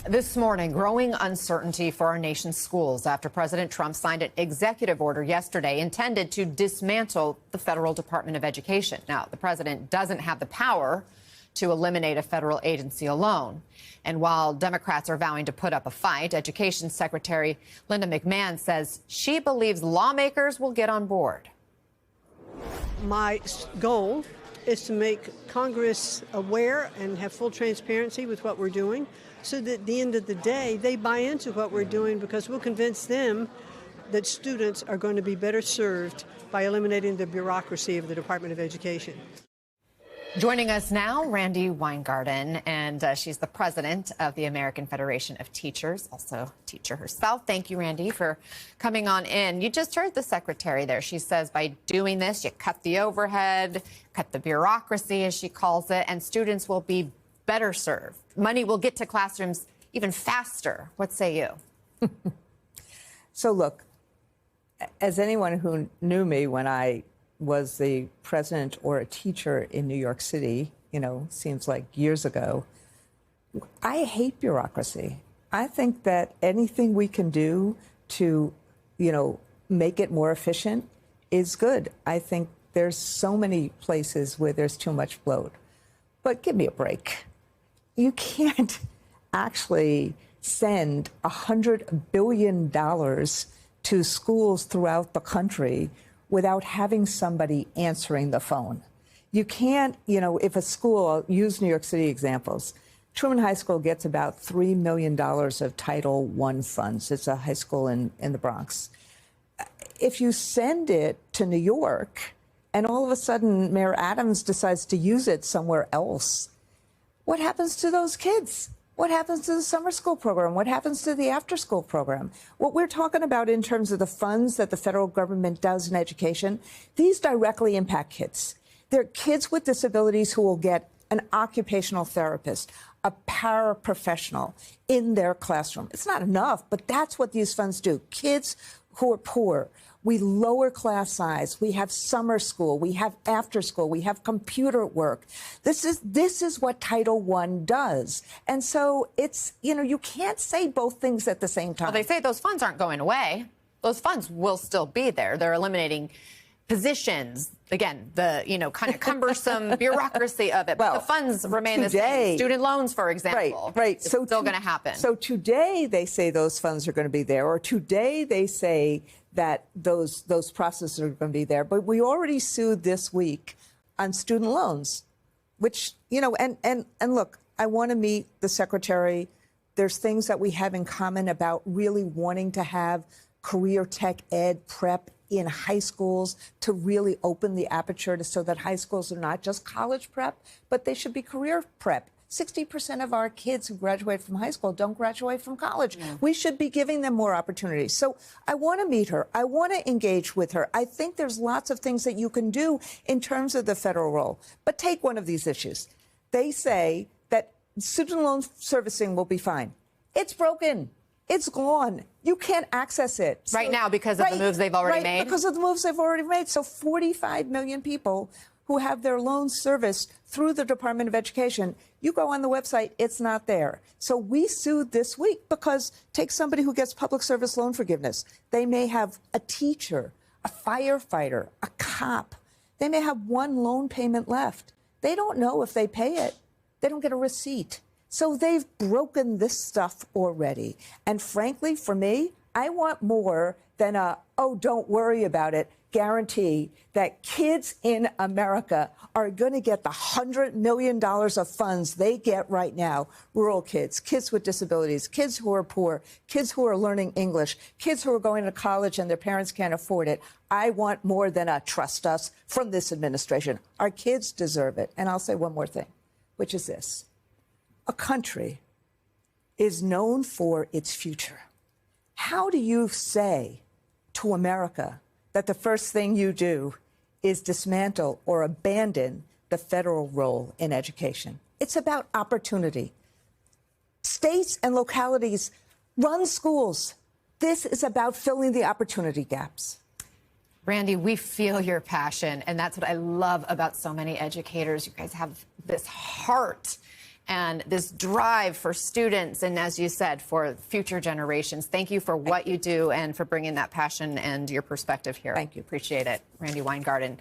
This morning, growing uncertainty for our nation's schools after President Trump signed an executive order yesterday intended to dismantle the federal Department of Education. Now, the president doesn't have the power to eliminate a federal agency alone. And while Democrats are vowing to put up a fight, Education Secretary Linda McMahon says she believes lawmakers will get on board. My goal is to make Congress aware and have full transparency with what we're doing, so that at the end of the day, they buy into what we're doing, because we'll convince them that students are going to be better served by eliminating the bureaucracy of the Department of Education. Joining us now, Randi Weingarten, and she's the president of the American Federation of Teachers, also a teacher herself. Thank you, Randi, for coming on in. You just heard the secretary there. She says by doing this, you cut the overhead, cut the bureaucracy, as she calls it, and students will be better served. Money will get to classrooms even faster. What say you? So look, as anyone who knew me when I was the president or a teacher in New York City, seems like years ago, I hate bureaucracy. I think that anything we can do to, make it more efficient is good. I think there's so many places where there's too much bloat. But give me a break. You can't actually send $100 billion to schools throughout the country without having somebody answering the phone. You can't, if a school, I'll use New York City examples. Truman High School gets about $3 million of Title I funds. It's a high school in the Bronx. If you send it to New York and all of a sudden Mayor Adams decides to use it somewhere else, what happens to those kids? What happens to the summer school program? What happens to the after-school program? What we're talking about in terms of the funds that the federal government does in education, these directly impact kids. They're kids with disabilities who will get an occupational therapist, a paraprofessional in their classroom. It's not enough, but that's what these funds do. Kids who are poor. We lower class size. We have summer school. We have after school. We have computer work. This is what Title I does. And so it's, you can't say both things at the same time. Well, they say those funds aren't going away. Those funds will still be there. They're eliminating positions. Again, the, kind of cumbersome bureaucracy of it. But the funds remain the same. Student loans, for example. Right. It's still going to happen. So today they say those funds are going to be there, or today they say that those processes are going to be there. But we already sued this week on student loans, which, and look, I want to meet the secretary. There's things that we have in common about really wanting to have career tech ed prep in high schools to really open the aperture so that high schools are not just college prep, but they should be career prep. 60% of our kids who graduate from high school don't graduate from college. Yeah. We should be giving them more opportunities. So I want to meet her. I want to engage with her. I think there's lots of things that you can do in terms of the federal role. But take one of these issues. They say that student loan servicing will be fine. It's broken. It's gone. You can't access it. Right now because of the moves they've already made? Because of the moves they've already made. So 45 million people who have their loans serviced through the Department of Education, you go on the website, it's not there. So we sued this week because take somebody who gets public service loan forgiveness. They may have a teacher, a firefighter, a cop. They may have one loan payment left. They don't know if they pay it. They don't get a receipt. So they've broken this stuff already. And frankly, for me, I want more than don't worry about it, guarantee that kids in America are going to get the $100 million of funds they get right now. Rural kids, kids with disabilities, kids who are poor, kids who are learning English, kids who are going to college and their parents can't afford it. I want more than a trust us from this administration. Our kids deserve it. And I'll say one more thing, which is this. A country is known for its future. How do you say to America that the first thing you do is dismantle or abandon the federal role in education? It's about opportunity. States and localities run schools. This is about filling the opportunity gaps. Randi, we feel your passion, and that's what I love about so many educators. You guys have this heart. and this drive for students and, as you said, for future generations. Thank you for what you do and for bringing that passion and your perspective here. Thank you. Appreciate it. Randi Weingarten.